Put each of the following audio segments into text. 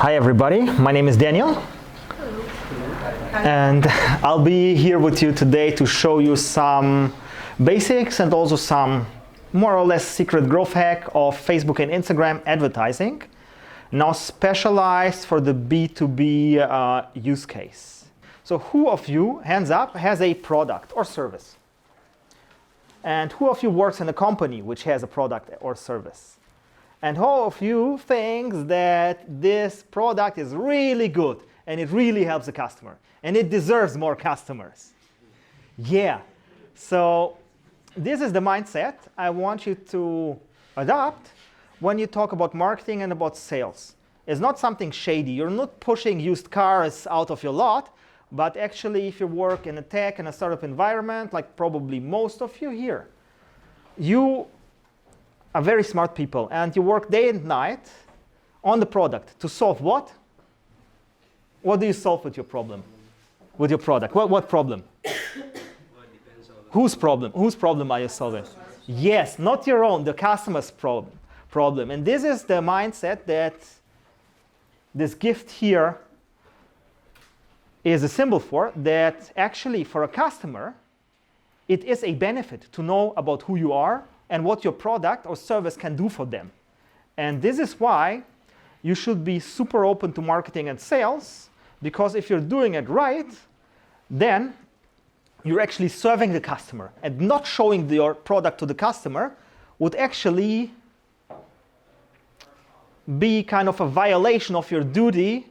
Hi everybody, my name is Daniel. And I'll be here with you today to show you some basics and also some more or less secret growth hack of Facebook and Instagram advertising, now specialized for the B2B use case. So who of you, hands up, has a product or service? And who of you works in a company which has a product or service? And who of you thinks that this product is really good and it really helps the customer and it deserves more customers? Yeah. So this is the mindset I want you to adopt when you talk about marketing and about sales. It's not something shady. You're not pushing used cars out of your lot, but actually if you work in a tech and a startup environment, like probably most of you here, you are very smart people and you work day and night on the product to solve what? What do you solve with your problem? With your product? What problem? Whose problem? Whose problem are you solving? Yes, not your own, the customer's problem. And this is the mindset that this gift here is a symbol for, that actually for a customer, it is a benefit to know about who you are and what your product or service can do for them. And this is why you should be super open to marketing and sales, because if you're doing it right, then you're actually serving the customer, and not showing your product to the customer would actually be kind of a violation of your duty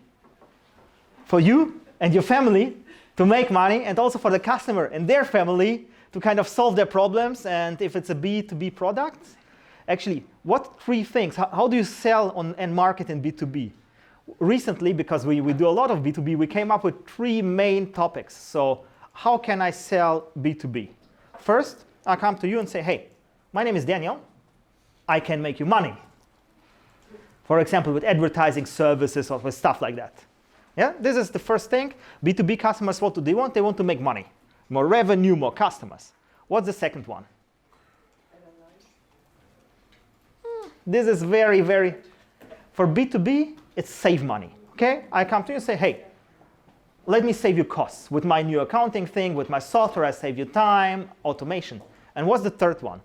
for you and your family to make money, and also for the customer and their family to kind of solve their problems. And if it's a B2B product, actually, what three things, how do you sell on and market in B2B? Recently, because we do a lot of B2B, we came up with three main topics. So how can I sell B2B? First, I come to you and say, hey, my name is Daniel. I can make you money. For example, with advertising services or with stuff like that. Yeah, this is the first thing. B2B customers, what do they want? They want to make money. More revenue, more customers. What's the second one? This is very, very, for B2B, it's save money. Okay? I come to you and say, hey, let me save you costs. With my new accounting thing, with my software, I save you time, automation. And what's the third one?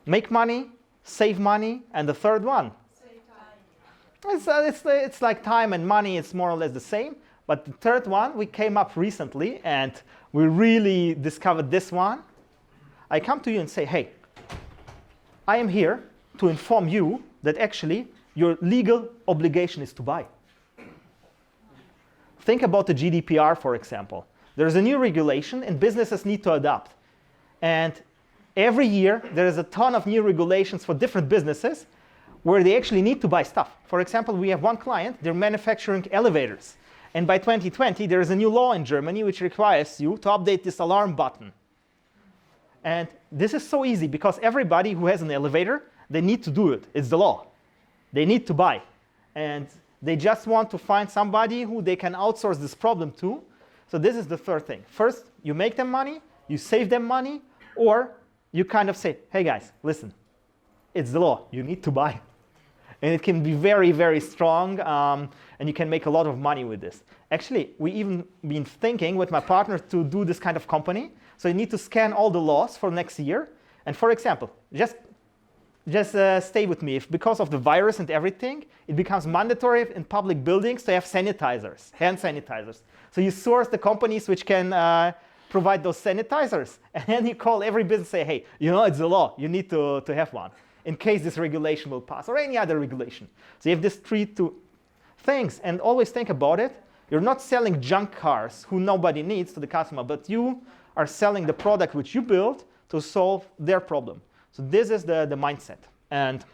Make money, save money, and the third one? Save time. It's like time and money, it's more or less the same. But the third one, we came up recently, and we really discovered this one. I come to you and say, hey, I am here to inform you that actually your legal obligation is to buy. Think about the GDPR, for example. There's a new regulation and businesses need to adapt. And every year, there is a ton of new regulations for different businesses where they actually need to buy stuff. For example, we have one client, they're manufacturing elevators. And by 2020, there is a new law in Germany which requires you to update this alarm button. And this is so easy because everybody who has an elevator, they need to do it. It's the law. They need to buy. And they just want to find somebody who they can outsource this problem to. So this is the third thing. First, you make them money, you save them money, or you kind of say, hey guys, listen, it's the law. You need to buy. And it can be very, very strong, and you can make a lot of money with this. Actually, we even been thinking with my partner to do this kind of company. So you need to scan all the laws for next year. And for example, just stay with me. If because of the virus and everything, it becomes mandatory in public buildings to have sanitizers, hand sanitizers. So you source the companies which can provide those sanitizers. And then you call every business and say, hey, you know, it's the law. You need to have one in case this regulation will pass or any other regulation. So you have these two things. And always think about it. You're not selling junk cars who nobody needs to the customer, but you are selling the product which you built to solve their problem. So this is the mindset. And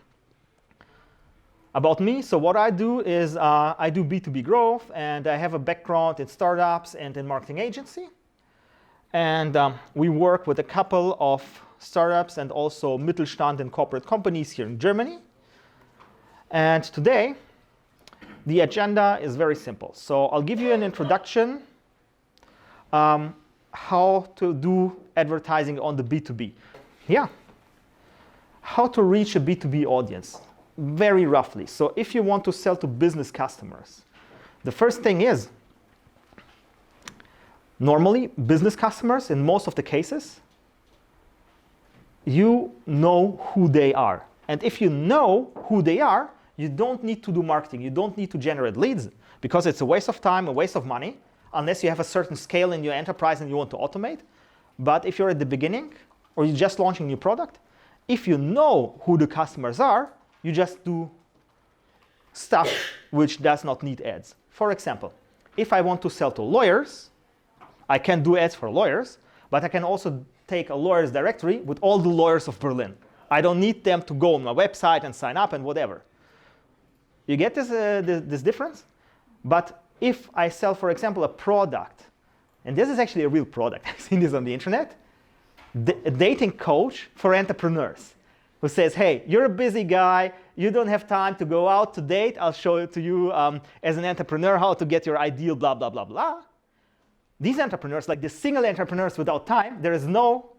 about me, so what I do is I do B2B growth, and I have a background in startups and in marketing agency. And we work with a couple of startups and also Mittelstand and corporate companies here in Germany. And today, the agenda is very simple. So I'll give you an introduction how to do advertising on the B2B. Yeah. How to reach a B2B audience, very roughly. So if you want to sell to business customers, The first thing is, normally, business customers, in most of the cases, you know who they are. And if you know who they are, you don't need to do marketing. You don't need to generate leads because it's a waste of time, a waste of money, unless you have a certain scale in your enterprise and you want to automate. But if you're at the beginning or you're just launching a new product, if you know who the customers are, you just do stuff which does not need ads. For example, if I want to sell to lawyers, I can do ads for lawyers, but I can also take a lawyer's directory with all the lawyers of Berlin. I don't need them to go on my website and sign up and whatever. You get this difference? But if I sell, for example, a product, and this is actually a real product, I've seen this on the internet, a dating coach for entrepreneurs who says, hey, you're a busy guy, you don't have time to go out to date, I'll show it to you as an entrepreneur how to get your ideal blah, blah, blah, blah. These entrepreneurs, like the single entrepreneurs without time, there is no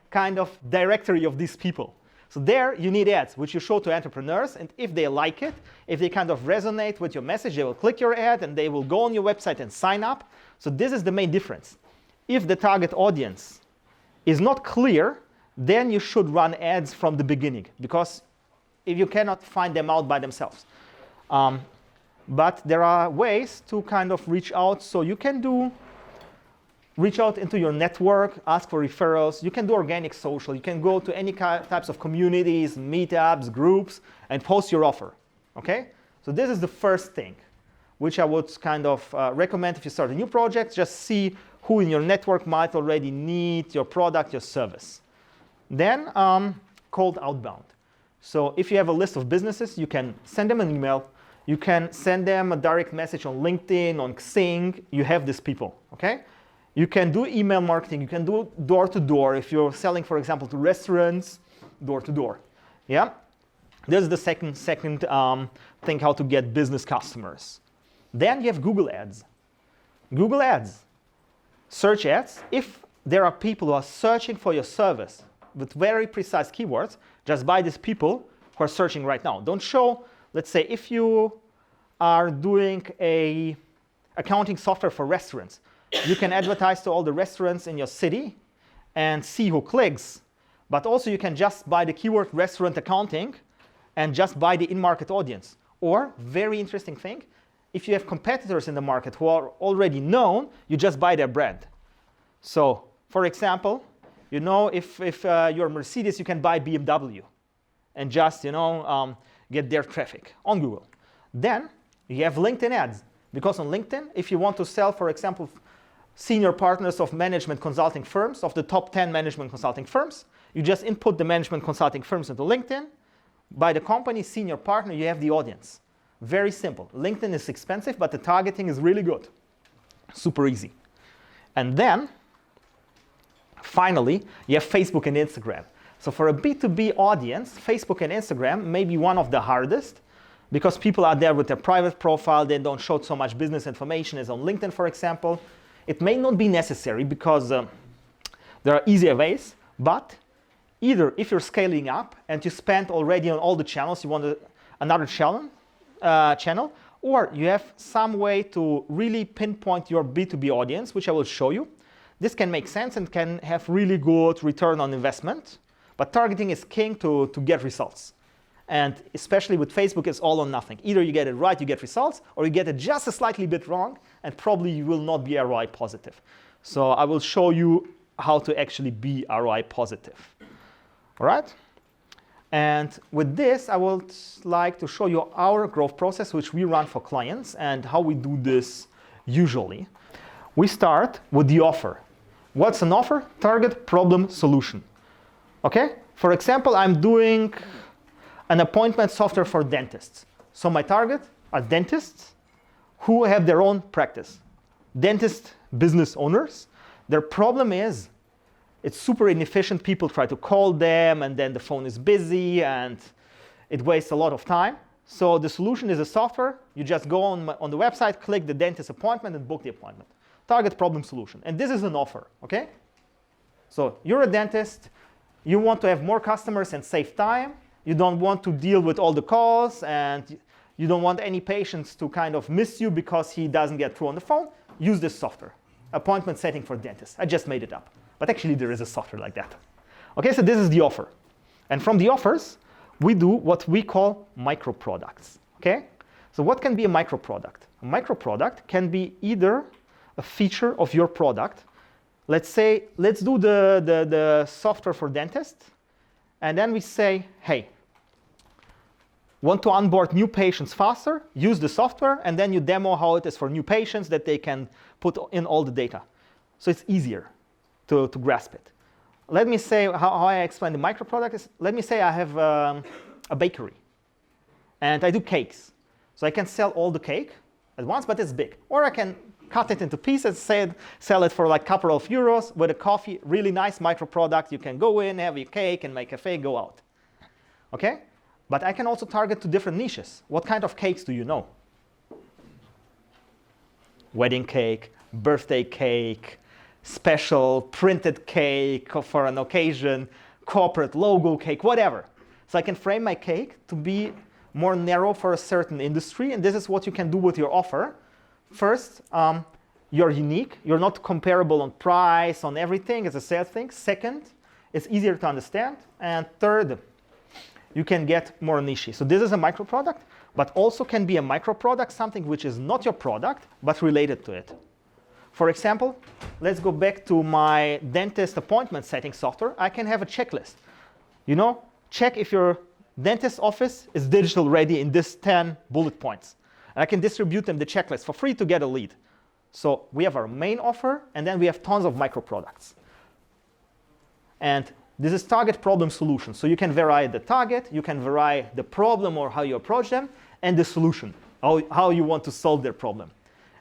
kind of directory of these people. So there you need ads, which you show to entrepreneurs, and if they like it, if they kind of resonate with your message, they will click your ad and they will go on your website and sign up. So this is the main difference. If the target audience is not clear, then you should run ads from the beginning, because if you cannot find them out by themselves. But there are ways to kind of reach out. So you can reach out into your network, ask for referrals. You can do organic social. You can go to any types of communities, meetups, groups, and post your offer. Okay? So this is the first thing, which I would kind of recommend if you start a new project. Just see who in your network might already need your product, your service. Then cold outbound. So if you have a list of businesses, you can send them an email. You can send them a direct message on LinkedIn, on Xing. You have these people. Okay? You can do email marketing. You can do door-to-door. If you're selling, for example, to restaurants, door-to-door. Yeah? This is the second thing, how to get business customers. Then you have Google Ads. Google Ads. Search ads. If there are people who are searching for your service with very precise keywords, just buy these people who are searching right now. Don't show, let's say, if you are doing a accounting software for restaurants, you can advertise to all the restaurants in your city and see who clicks. But also you can just buy the keyword restaurant accounting and just buy the in-market audience. Or, very interesting thing, if you have competitors in the market who are already known, you just buy their brand. So, for example, you know, if you're Mercedes, you can buy BMW and just, get their traffic on Google. Then you have LinkedIn ads. Because on LinkedIn, if you want to sell, for example, senior partners of management consulting firms, of the top 10 management consulting firms, you just input the management consulting firms into LinkedIn. By the company senior partner, you have the audience. Very simple. LinkedIn is expensive, but the targeting is really good. Super easy. And then, finally, you have Facebook and Instagram. So for a B2B audience, Facebook and Instagram may be one of the hardest, because people are there with their private profile. They don't show so much business information as on LinkedIn, for example. It may not be necessary because there are easier ways, but either if you're scaling up and you spend already on all the channels, you want another channel, or you have some way to really pinpoint your B2B audience, which I will show you. This can make sense and can have really good return on investment, but targeting is king to get results. And especially with Facebook, it's all or nothing. Either you get it right, you get results, or you get it just a slightly bit wrong, and probably you will not be ROI positive. So I will show you how to actually be ROI positive. All right? And with this, I would like to show you our growth process, which we run for clients, and how we do this usually. We start with the offer. What's an offer? Target, problem, solution. Okay? For example, I'm doing an appointment software for dentists. So my target are dentists who have their own practice. Dentist business owners. Their problem is it's super inefficient. People try to call them and then the phone is busy and it wastes a lot of time. So the solution is a software. You just go on the website, click the dentist appointment and book the appointment. Target, problem, solution. And this is an offer, okay? So you're a dentist. You want to have more customers and save time. You don't want to deal with all the calls, and you don't want any patients to kind of miss you because he doesn't get through on the phone, use this software. Appointment setting for dentists. I just made it up. But actually, there is a software like that. Okay, so this is the offer. And from the offers, we do what we call micro products. Okay? So what can be a micro product? A micro product can be either a feature of your product. Let's say, let's do the software for dentists. And then we say, hey, want to onboard new patients faster? Use the software, and then you demo how it is for new patients that they can put in all the data. So it's easier to grasp it. Let me say how I explain the micro product is, let me say I have a bakery, and I do cakes. So I can sell all the cake at once, but it's big. Or I can cut it into pieces, sell it for like a couple of euros with a coffee, really nice micro product. You can go in, have your cake, and make a café, go out. Okay? But I can also target to different niches. What kind of cakes do you know? Wedding cake, birthday cake, special printed cake for an occasion, corporate logo cake, whatever. So I can frame my cake to be more narrow for a certain industry, and this is what you can do with your offer. First, you're unique. You're not comparable on price, on everything. It's a sales thing. Second, it's easier to understand. And third, you can get more niche. So this is a micro product, but also can be a micro product, something which is not your product, but related to it. For example, let's go back to my dentist appointment setting software. I can have a checklist. You know, check if your dentist office is digital ready in this 10 bullet points. And I can distribute them the checklist for free to get a lead. So we have our main offer, and then we have tons of micro products. And this is target problem solution. So you can vary the target, you can vary the problem or how you approach them, and the solution, how you want to solve their problem.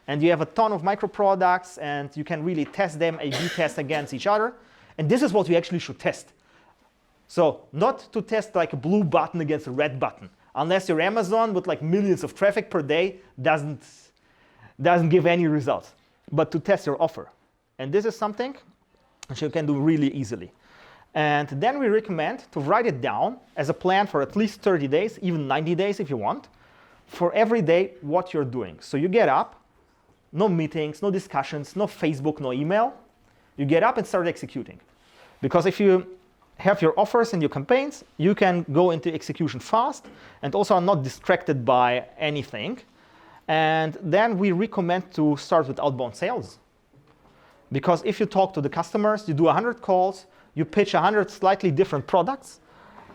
And you have a ton of micro products, and you can really test them, A/B test against each other. And this is what we actually should test. So not to test like a blue button against a red button, unless your Amazon with like millions of traffic per day doesn't give any results, but to test your offer. And this is something which you can do really easily. And then we recommend to write it down as a plan for at least 30 days, even 90 days if you want, for every day what you're doing. So you get up, no meetings, no discussions, no Facebook, no email. You get up and start executing. Because if you have your offers and your campaigns, you can go into execution fast and also are not distracted by anything. And then we recommend to start with outbound sales. Because if you talk to the customers, you do 100 calls, you pitch 100 slightly different products,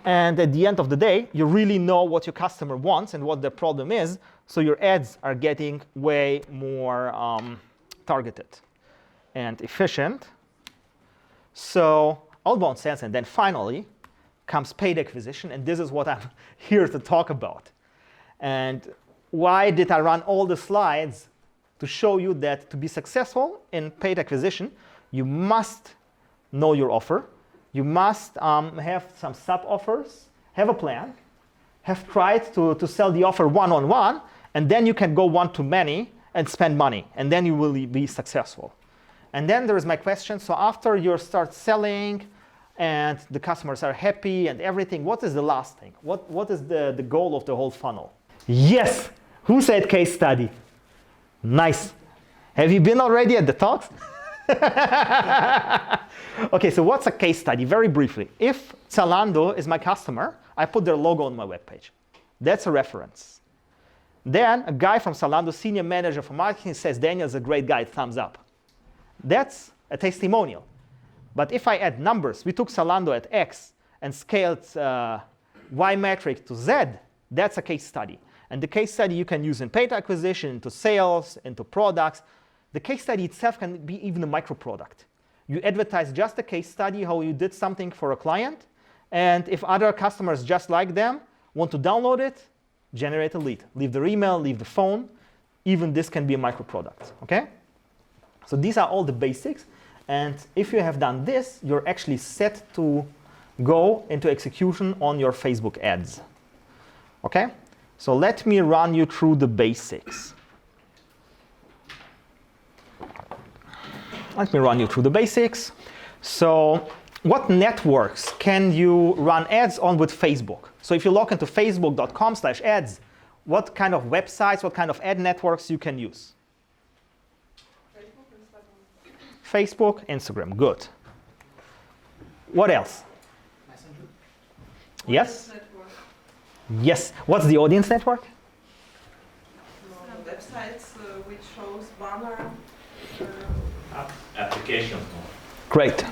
and at the end of the day, you really know what your customer wants and what their problem is, so your ads are getting way more targeted and efficient. So outbound sales, and then finally comes paid acquisition, and this is what I'm here to talk about. And why did I run all the slides? To show you that to be successful in paid acquisition, you must know your offer. You must have some sub-offers, have a plan, have tried to sell the offer one-on-one, and then you can go one-to-many and spend money, and then you will be successful. And then there is my question, so after you start selling and the customers are happy and everything, what is the last thing? What is the goal of the whole funnel? Yes! Who said case study? Nice. Have you been already at the talks? Okay, so what's a case study? Very briefly. If Zalando is my customer, I put their logo on my webpage. That's a reference. Then a guy from Zalando, senior manager for marketing, says Daniel's a great guy, thumbs up. That's a testimonial. But if I add numbers, we took Zalando at X and scaled Y metric to Z, that's a case study. And the case study you can use in paid acquisition, into sales, into products. The case study itself can be even a micro product. You advertise just a case study, how you did something for a client, and if other customers just like them want to download it, generate a lead. Leave their email, leave the phone. Even this can be a micro product, okay? So these are all the basics, and if you have done this, you're actually set to go into execution on your Facebook ads, okay? So let me run you through the basics. Let me run you through the basics. So what networks can you run ads on with Facebook? So if you log into facebook.com/ads, what kind of websites, what kind of ad networks you can use. Facebook, Instagram, good. What else? Messenger. Yes? Yes. What's the audience network? Websites which shows banner. Application. Great.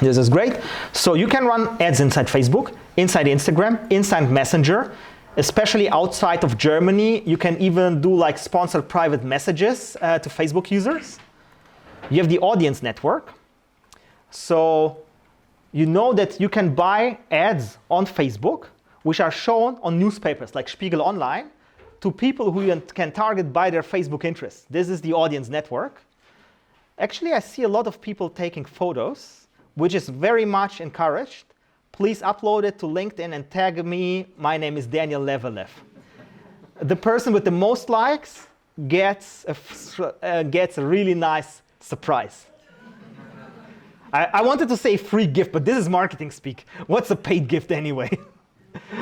This is great. So you can run ads inside Facebook, inside Instagram, inside Messenger, especially outside of Germany. You can even do like sponsored private messages to Facebook users. You have the audience network. So you know that you can buy ads on Facebook, which are shown on newspapers like Spiegel Online to people who you can target by their Facebook interests. This is the audience network. Actually, I see a lot of people taking photos, which is very much encouraged. Please upload it to LinkedIn and tag me. My name is Daniel Levelev. The person with the most likes gets a really nice surprise. I wanted to say free gift, but this is marketing speak. What's a paid gift anyway?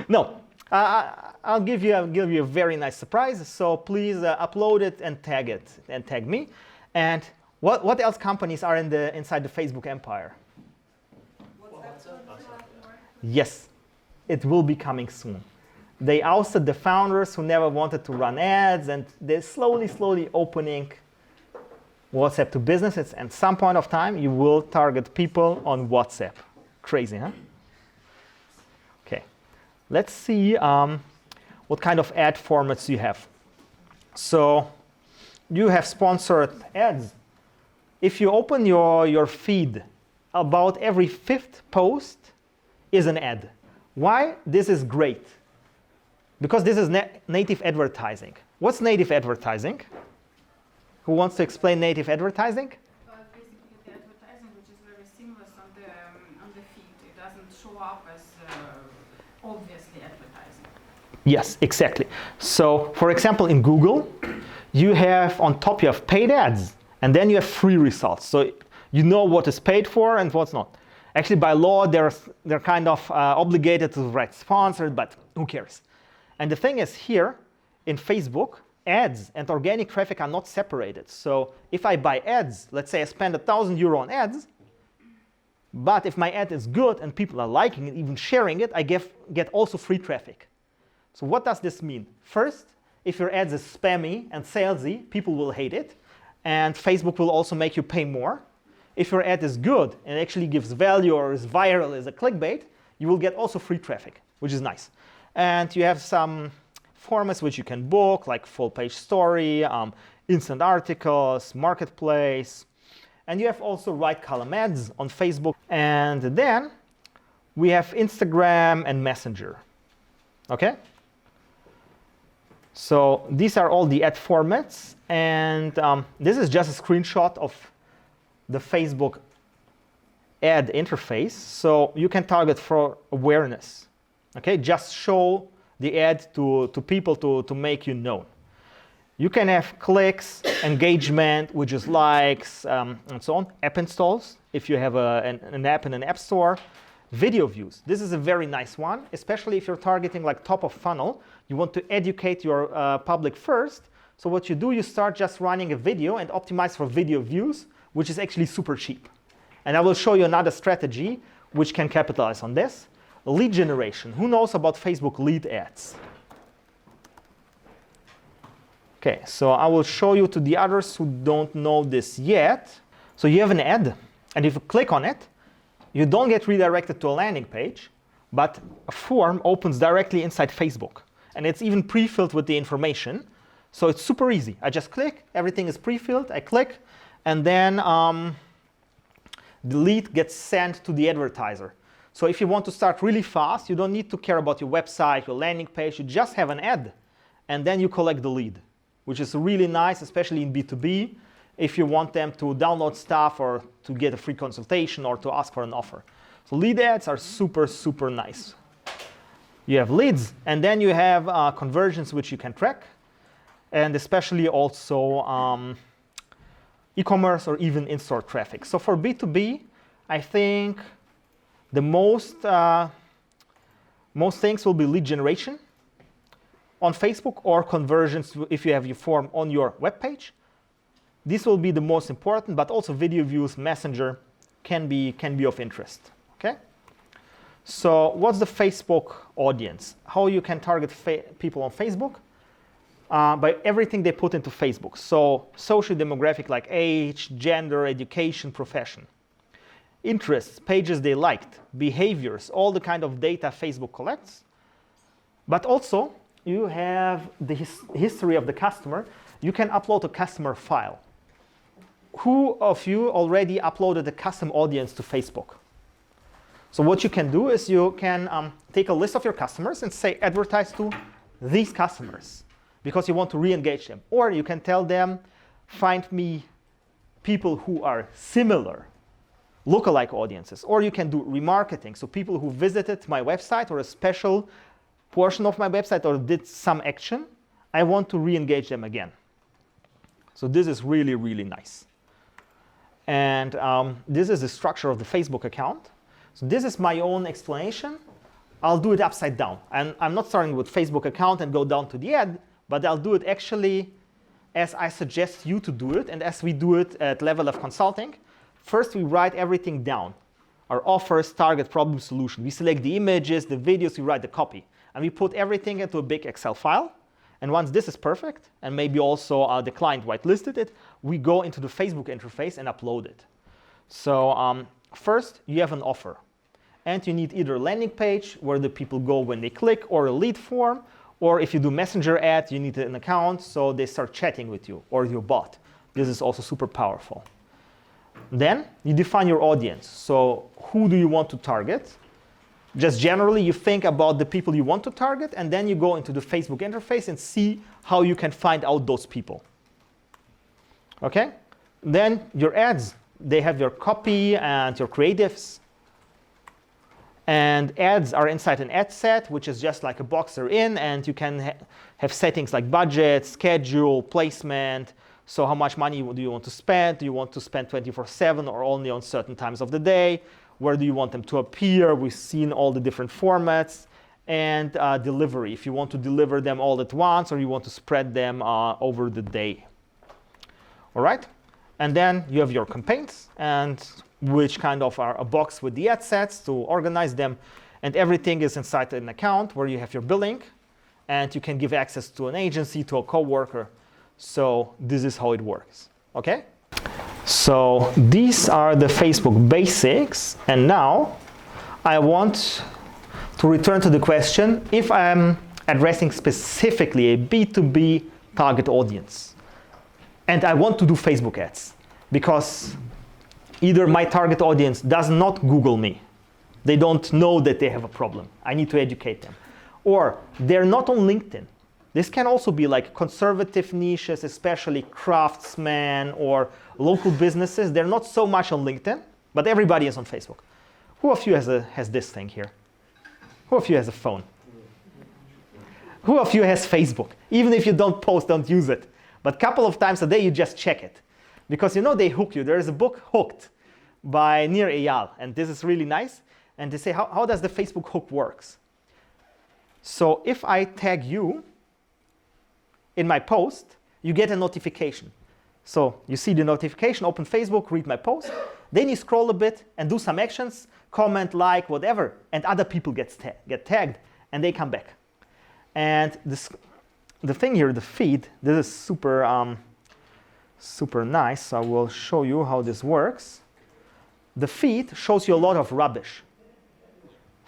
No, I'll give you a very nice surprise. So please upload it and tag me. And what else companies are inside the Facebook empire? Yes, it will be coming soon. They ousted the founders who never wanted to run ads, and they're slowly opening WhatsApp to businesses. And some point of time, you will target people on WhatsApp. Crazy, huh? Okay, let's see what kind of ad formats you have. So you have sponsored ads. If you open your feed, about every 5th post is an ad. Why? This is great. Because this is native advertising. What's native advertising? Who wants to explain native advertising? Basically, the advertising which is very seamless on the feed. It doesn't show up as obviously advertising. Yes, exactly. So, for example, in Google, you have on top you have paid ads, and then you have free results. So you know what is paid for and what's not. Actually, by law, they're kind of obligated to write sponsored, but who cares? And the thing is here in Facebook, ads and organic traffic are not separated. So if I buy ads, let's say I spend €1,000 on ads, but if my ad is good and people are liking it, even sharing it, I get also free traffic. So what does this mean? First, if your ad is spammy and salesy, people will hate it. And Facebook will also make you pay more. If your ad is good and actually gives value or is viral as a clickbait, you will get also free traffic, which is nice. And you have some formats which you can book, like full page story, instant articles, marketplace. And you have also right column ads on Facebook. And then we have Instagram and Messenger. Okay? So these are all the ad formats. And this is just a screenshot of the Facebook ad interface. So you can target for awareness. Okay, just show the ad to people to make you known. You can have clicks, engagement, which is likes, and so on. App installs, if you have an app in an app store. Video views. This is a very nice one, especially if you're targeting like top of funnel. You want to educate your public first. So what you do, you start just running a video and optimize for video views, which is actually super cheap. And I will show you another strategy which can capitalize on this. Lead generation. Who knows about Facebook lead ads? Okay, so I will show you to the others who don't know this yet. So you have an ad, and if you click on it, you don't get redirected to a landing page, but a form opens directly inside Facebook. And it's even pre-filled with the information. So it's super easy. I just click, everything is pre-filled, I click, and then the lead gets sent to the advertiser. So if you want to start really fast, you don't need to care about your website, your landing page. You just have an ad, and then you collect the lead, which is really nice, especially in B2B, if you want them to download stuff or to get a free consultation or to ask for an offer. So lead ads are super, super nice. You have leads, and then you have conversions which you can track, and especially also e-commerce or even in-store traffic. So for B2B, I think the most things will be lead generation, on Facebook or conversions if you have your form on your web page. This will be the most important, but also video views, Messenger can be of interest. Okay? So what's the Facebook audience? How you can target people on Facebook? By everything they put into Facebook. So social demographic like age, gender, education, profession. Interests, pages they liked, behaviors, all the kind of data Facebook collects. But also, you have the history of the customer. You can upload a customer file. Who of you already uploaded a custom audience to Facebook? So what you can do is you can take a list of your customers and say advertise to these customers because you want to re-engage them. Or you can tell them, find me people who are similar, lookalike audiences. Or you can do remarketing, so people who visited my website or a special portion of my website or did some action, I want to re-engage them again. So this is really, really nice. And this is the structure of the Facebook account. So this is my own explanation. I'll do it upside down. And I'm not starting with Facebook account and go down to the ad, but I'll do it actually as I suggest you to do it and as we do it at Levelev Consulting. First, we write everything down. Our offers, target, problem, solution. We select the images, the videos, we write the copy. And we put everything into a big Excel file. And once this is perfect, and maybe also the client whitelisted it, we go into the Facebook interface and upload it. So first, you have an offer. And you need either a landing page where the people go when they click, or a lead form, or if you do Messenger ads, you need an account so they start chatting with you, or your bot. This is also super powerful. Then you define your audience. So who do you want to target? Just generally, you think about the people you want to target, and then you go into the Facebook interface and see how you can find out those people. Okay? Then your ads, they have your copy and your creatives. And ads are inside an ad set, which is just like a box they're in, and you can have settings like budget, schedule, placement. So how much money do you want to spend? Do you want to spend 24/7 or only on certain times of the day? Where do you want them to appear? We've seen all the different formats. And delivery, if you want to deliver them all at once or you want to spread them over the day. All right? And then you have your campaigns, and which kind of are a box with the ad sets to organize them. And everything is inside an account where you have your billing, and you can give access to an agency, to a coworker. So this is how it works. Okay? So these are the Facebook basics. And now I want to return to the question, if I'm addressing specifically a B2B target audience, and I want to do Facebook ads, because either my target audience does not Google me, they don't know that they have a problem, I need to educate them, or they're not on LinkedIn. This can also be like conservative niches, especially craftsmen or local businesses. They're not so much on LinkedIn, but everybody is on Facebook. Who of you has this thing here? Who of you has a phone? Who of you has Facebook? Even if you don't post, don't use it. But a couple of times a day, you just check it. Because you know they hook you. There is a book, Hooked, by Nir Eyal. And this is really nice. And they say, how does the Facebook hook works? So if I tag you in my post, you get a notification. So you see the notification, open Facebook, read my post. Then you scroll a bit and do some actions, comment, like, whatever. And other people get tagged, and they come back. And the thing here, the feed, this is super nice. So I will show you how this works. The feed shows you a lot of rubbish.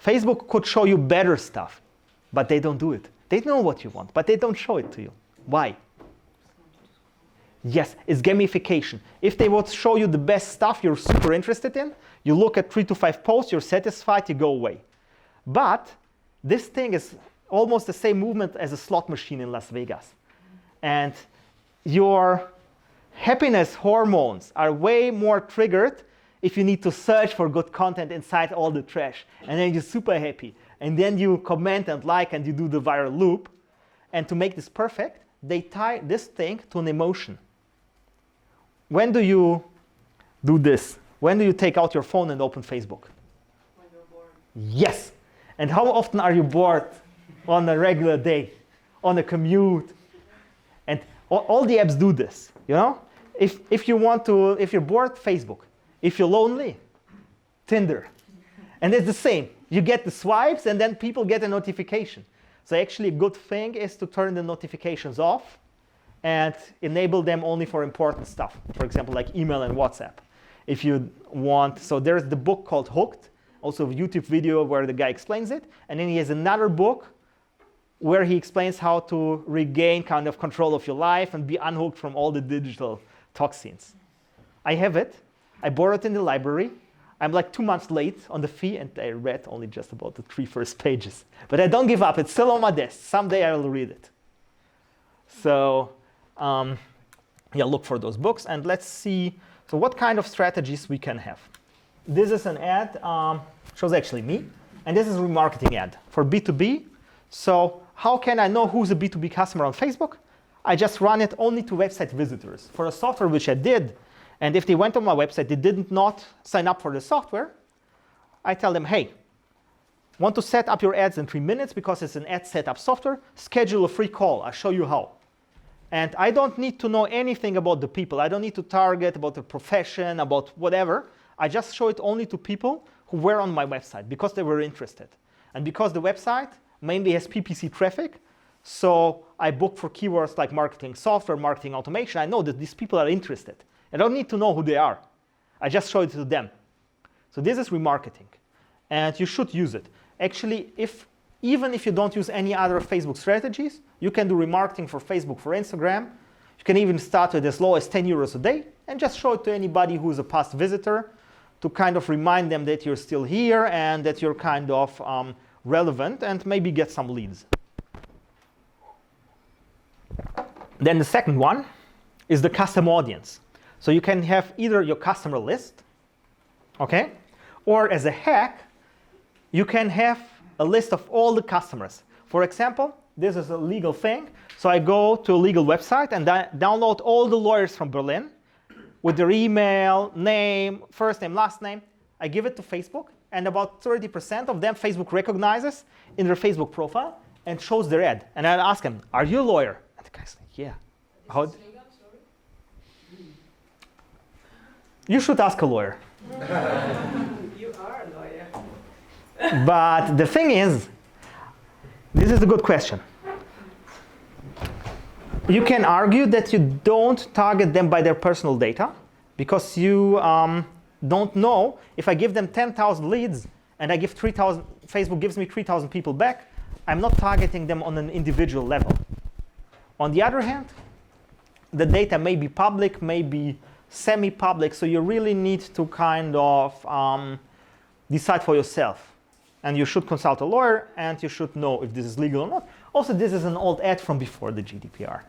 Facebook could show you better stuff, but they don't do it. They know what you want, but they don't show it to you. Why? Yes, it's gamification. If they would show you the best stuff you're super interested in, you look at 3 to 5 posts, you're satisfied, you go away. But this thing is almost the same movement as a slot machine in Las Vegas. And your happiness hormones are way more triggered if you need to search for good content inside all the trash. And then you're super happy. And then you comment and like and you do the viral loop. And to make this perfect, they tie this thing to an emotion. When do you do this? When do you take out your phone and open Facebook? When you're bored. Yes. And how often are you bored on a regular day? on a commute. And all the apps do this, you know? If you're bored, Facebook. If you're lonely, Tinder. And it's the same. You get the swipes and then people get a notification. So actually a good thing is to turn the notifications off and enable them only for important stuff. For example, like email and WhatsApp. If you want, so there's the book called Hooked, also a YouTube video where the guy explains it. And then he has another book where he explains how to regain kind of control of your life and be unhooked from all the digital toxins. I have it. I borrowed it in the library. I'm like 2 months late on the fee, and I read only just about the 3 first pages. But I don't give up. It's still on my desk. Someday I will read it. So yeah, look for those books. And let's see, so what kind of strategies we can have. This is an ad, shows actually me. And this is a remarketing ad for B2B. So how can I know who's a B2B customer on Facebook? I just run it only to website visitors. For a software, which I did, and if they went on my website, they did not sign up for the software, I tell them, hey, want to set up your ads in 3 minutes because it's an ad setup software? Schedule a free call. I'll show you how. And I don't need to know anything about the people. I don't need to target about the profession, about whatever. I just show it only to people who were on my website because they were interested. And because the website mainly has PPC traffic, so I book for keywords like marketing software, marketing automation. I know that these people are interested. I don't need to know who they are. I just show it to them. So this is remarketing. And you should use it. Actually, even if you don't use any other Facebook strategies, you can do remarketing for Facebook, for Instagram. You can even start with as low as 10 euros a day and just show it to anybody who's a past visitor to kind of remind them that you're still here and that you're kind of relevant and maybe get some leads. Then the second one is the custom audience. So you can have either your customer list, okay? Or as a hack, you can have a list of all the customers. For example, this is a legal thing. So I go to a legal website and download all the lawyers from Berlin with their email, name, first name, last name. I give it to Facebook, and about 30% of them Facebook recognizes in their Facebook profile and shows their ad. And I ask them, are you a lawyer? And the guy's like, yeah. How? You should ask a lawyer. You are a lawyer. But the thing is, this is a good question. You can argue that you don't target them by their personal data because you don't know if I give them 10,000 leads and I give 3,000, Facebook gives me 3,000 people back, I'm not targeting them on an individual level. On the other hand, the data may be public, may be semi-public, so you really need to kind of decide for yourself. And you should consult a lawyer, and you should know if this is legal or not. Also, this is an old ad from before the GDPR.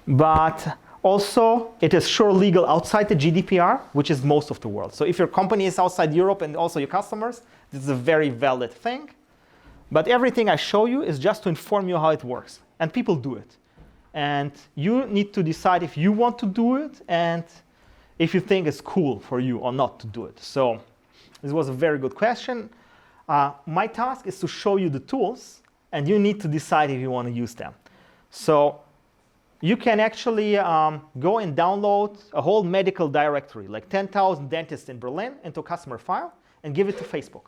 But also, it is sure legal outside the GDPR, which is most of the world. So if your company is outside Europe and also your customers, this is a very valid thing. But everything I show you is just to inform you how it works. And people do it. And you need to decide if you want to do it and if you think it's cool for you or not to do it. So this was a very good question. My task is to show you the tools, and you need to decide if you want to use them. So you can actually go and download a whole medical directory, like 10,000 dentists in Berlin, into a customer file and give it to Facebook.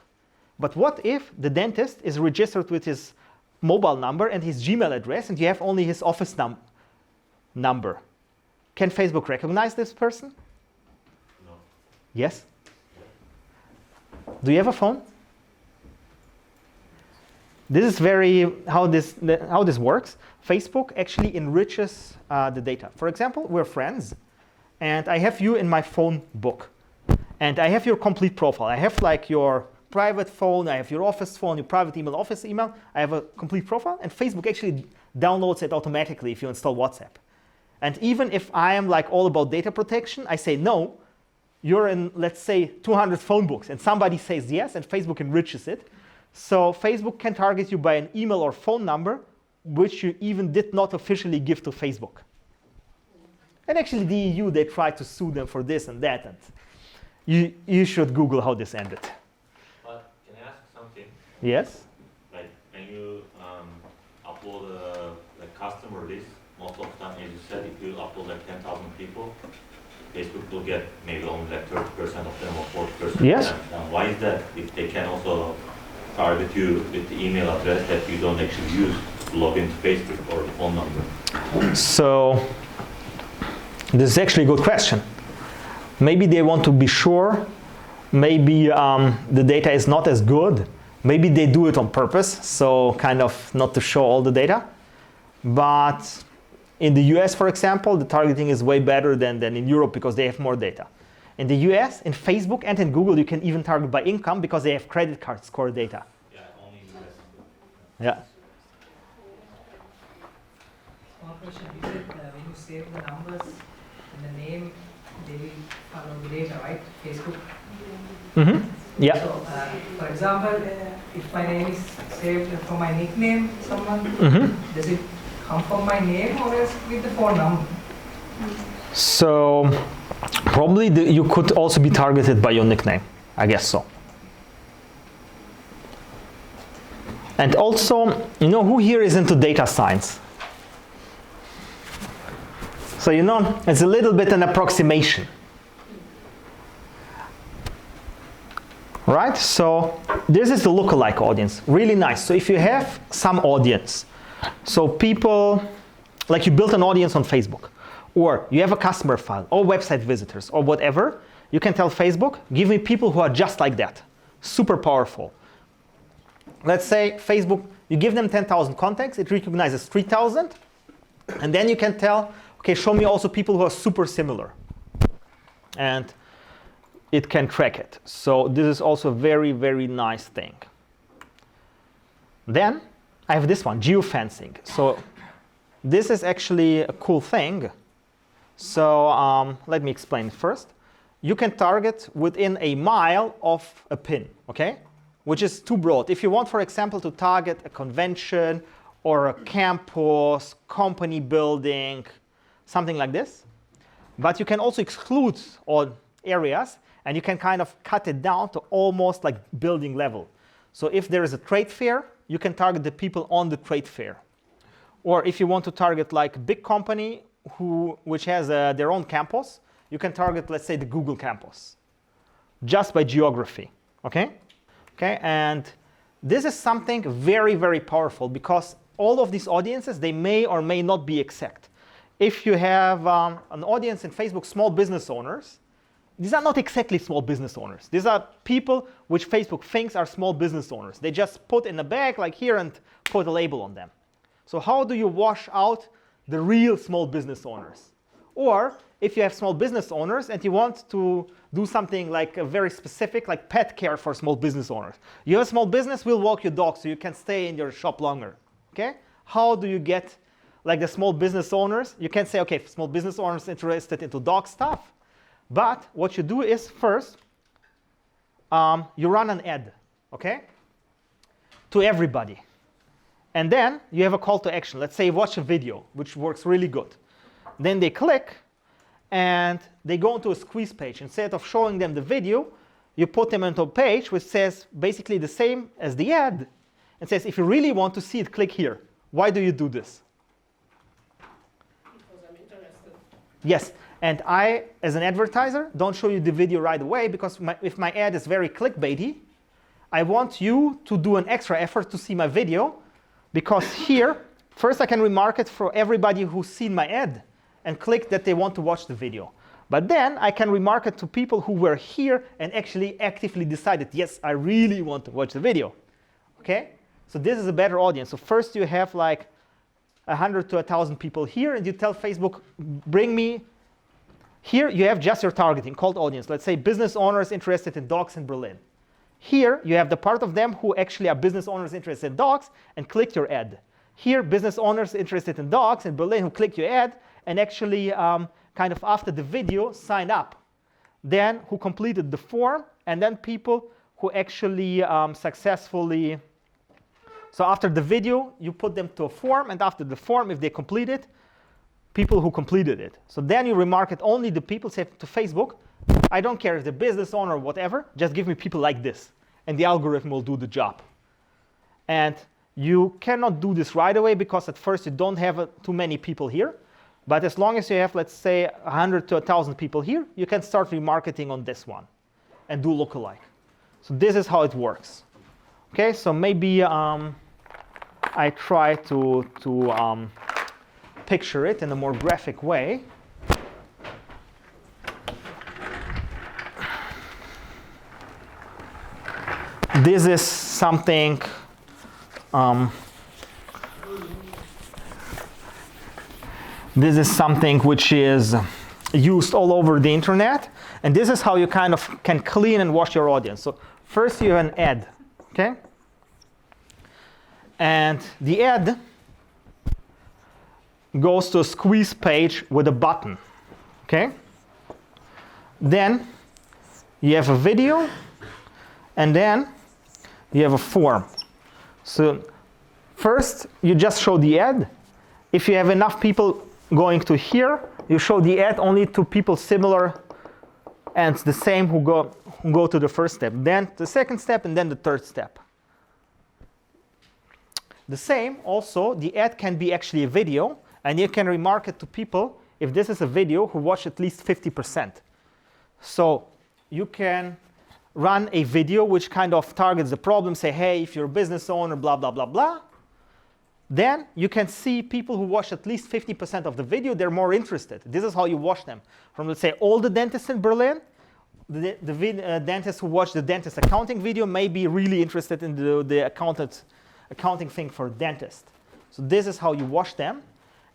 But what if the dentist is registered with his mobile number and his Gmail address, and you have only his office number? Can Facebook recognize this person? No. Yes? Do you have a phone? This is how this works. Facebook actually enriches the data. For example, we're friends, and I have you in my phone book, and I have your complete profile. I have like your private phone, I have your office phone, your private email, office email. I have a complete profile, and Facebook actually downloads it automatically if you install WhatsApp. And even if I am like all about data protection, I say no, you're in, let's say, 200 phone books, and somebody says yes, and Facebook enriches it. So Facebook can target you by an email or phone number, which you even did not officially give to Facebook. And actually the EU, they tried to sue them for this and that, and you should Google how this ended. But can I ask something? Yes? Like when you upload a customer list, most of the time, as you said, if you upload like 10,000 people, Facebook will get maybe only like 30% of them or 40% Yes. of them. Why is that? If they can also target you with the email address that you don't actually use to log into Facebook or the phone number? So this is actually a good question. Maybe they want to be sure. Maybe the data is not as good. Maybe they do it on purpose, so kind of not to show all the data. But in the US, for example, the targeting is way better than in Europe because they have more data. In the US, in Facebook and in Google, you can even target by income because they have credit card score data. Yeah, only in the US. Yeah. One question. You said when you save the numbers and the name, they will follow the data, right? Facebook. Mm-hmm. Yeah. So, for example, if my name is saved for my nickname, someone, Mm-hmm. does it come from my name or else with the phone number? So probably you could also be targeted by your nickname. I guess so. And also, you know, who here is into data science? So you know, it's a little bit an approximation. Right? So this is the lookalike audience. Really nice. So if you have some audience, so people, like you built an audience on Facebook, or you have a customer file, or website visitors, or whatever, you can tell Facebook, give me people who are just like that. Super powerful. Let's say Facebook, you give them 10,000 contacts, it recognizes 3,000, and then you can tell, okay, show me also people who are super similar. And it can track it. So this is also a very, very nice thing. Then I have this one, geofencing. So this is actually a cool thing. So let me explain first. You can target within a mile of a pin, okay? Which is too broad. If you want, for example, to target a convention or a campus, company building, something like this. But you can also exclude all areas, and you can kind of cut it down to almost like building level. So if there is a trade fair, you can target the people on the trade fair. Or if you want to target like a big company which has their own campus, you can target, let's say, the Google campus, just by geography, okay? Okay, and this is something very, very powerful because all of these audiences, they may or may not be exact. If you have an audience in Facebook, small business owners, these are not exactly small business owners. These are people which Facebook thinks are small business owners. They just put in a bag like here and put a label on them. So how do you wash out the real small business owners? Or if you have small business owners and you want to do something like a very specific, like pet care for small business owners. You have a small business, we'll walk your dog so you can stay in your shop longer. Okay? How do you get like the small business owners? You can say, okay, small business owners interested into dog stuff. But what you do is first, you run an ad, okay, to everybody. And then you have a call to action. Let's say watch a video, which works really good. Then they click, and they go into a squeeze page. Instead of showing them the video, you put them into a page which says basically the same as the ad. It says, if you really want to see it, click here. Why do you do this? Because I'm interested. Yes. And I, as an advertiser, don't show you the video right away because if my ad is very clickbaity, I want you to do an extra effort to see my video because here, first I can remarket for everybody who's seen my ad and click that they want to watch the video. But then I can remarket to people who were here and actually actively decided, yes, I really want to watch the video. Okay? So this is a better audience. So first you have like 100 to 1,000 people here and you tell Facebook, bring me. Here you have just your targeting, cold audience. Let's say business owners interested in dogs in Berlin. Here you have the part of them who actually are business owners interested in dogs and click your ad. Here business owners interested in dogs in Berlin who click your ad and actually kind of after the video sign up. Then who completed the form and then people who actually successfully. So after the video you put them to a form and after the form if they complete it, people who completed it. So then you remarket only the people, say to Facebook, I don't care if they're business owner or whatever, just give me people like this. And the algorithm will do the job. And You cannot do this right away because at first you don't have too many people here. But as long as you have, let's say, 100 to 1,000 people here, you can start remarketing on this one and do lookalike. So this is how it works. Okay, so maybe I try to picture it in a more graphic way. This is something which is used all over the internet, and this is how you kind of can clean and wash your audience. So first you have an ad, okay? And the ad goes to a squeeze page with a button, okay? Then you have a video, and then you have a form. So first you just show the ad. If you have enough people going to here, you show the ad only to people similar and the same who go to the first step, then the second step, and then the third step. The same also, the ad can be actually a video, and you can remarket to people if this is a video who watch at least 50%. So you can run a video which kind of targets the problem, say, hey, if you're a business owner, blah, blah, blah, blah. Then you can see people who watch at least 50% of the video, they're more interested. This is how you watch them. From, let's say, all the dentists in Berlin, the dentists who watch the dentist accounting video may be really interested in the accounting thing for dentist. So this is how you watch them.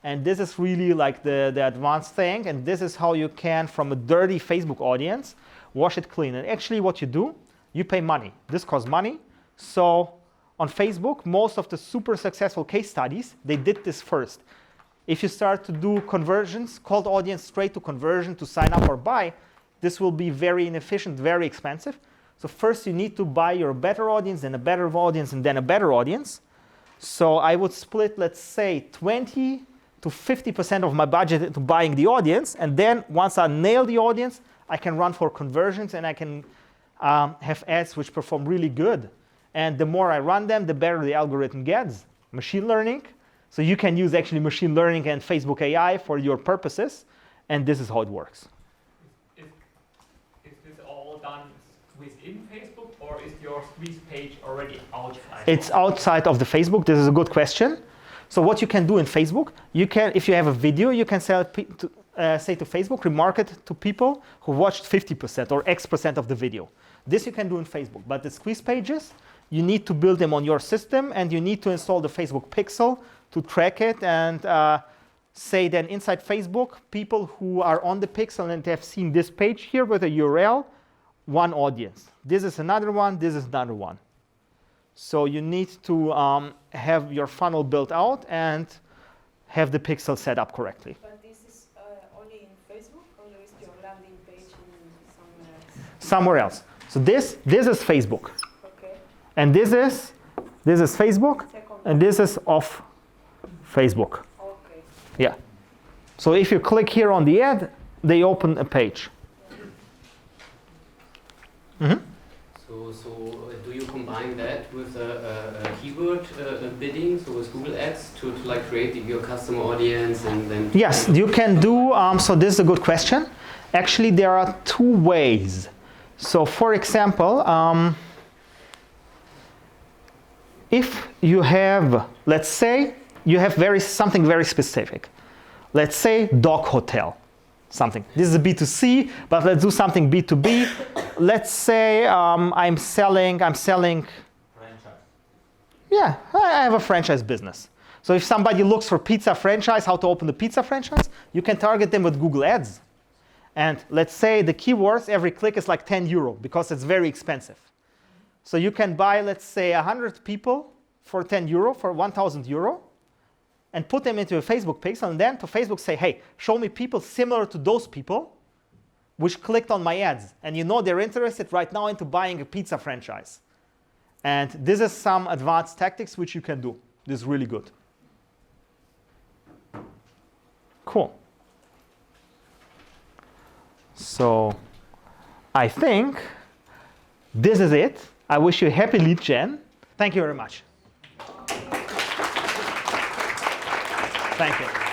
And this is really like the advanced thing. And this is how you can, from a dirty Facebook audience, wash it clean. And actually what you do, you pay money. This costs money. So on Facebook, most of the super successful case studies, they did this first. If you start to do conversions, cold audience straight to conversion to sign up or buy, this will be very inefficient, very expensive. So first you need to buy your better audience, then a better audience, and then a better audience. So I would split, let's say, 20 to 50% of my budget into buying the audience. And then once I nail the audience, I can run for conversions and I can have ads which perform really good. And the more I run them, the better the algorithm gets. Machine learning. So you can use actually machine learning and Facebook AI for your purposes. And this is how it works. Is this all done within Facebook, or is your squeeze page already outside? It's outside of the Facebook. This is a good question. So what you can do in Facebook, you can, if you have a video, you can say to Facebook, remarket to people who watched 50% or X% of the video. This you can do in Facebook. But the squeeze pages, you need to build them on your system, and you need to install the Facebook pixel to track it, and say then inside Facebook, people who are on the pixel and have seen this page here with a URL, one audience. This is another one, this is another one. So you need to have your funnel built out and have the pixel set up correctly. But this is only in Facebook, or is your landing page in Somewhere else. So this is Facebook. Okay. And this is Facebook, Second. and this is off Facebook. Okay. Yeah. So if you click here on the ad, they open a page. Mm-hmm. So do you combine that with a keyword bidding, so with Google Ads to like create your customer audience and then? Yes, you can do, so this is a good question. Actually, there are two ways. So for example, if you have, let's say, you have something very specific. Let's say dog hotel, something. This is a B2C, but let's do something B2B. Let's say I'm selling. Franchise. Yeah, I have a franchise business. So if somebody looks for pizza franchise, how to open the pizza franchise, you can target them with Google Ads. And let's say the keywords, every click is like 10 euro because it's very expensive. So you can buy, let's say, 100 people for 10 euro, for 1,000 euro, and put them into a Facebook pixel, and then to Facebook say, hey, show me people similar to those people which clicked on my ads. And you know they're interested right now into buying a pizza franchise. And this is some advanced tactics which you can do. This is really good. Cool. So I think this is it. I wish you a happy lead gen. Thank you very much. Thank you.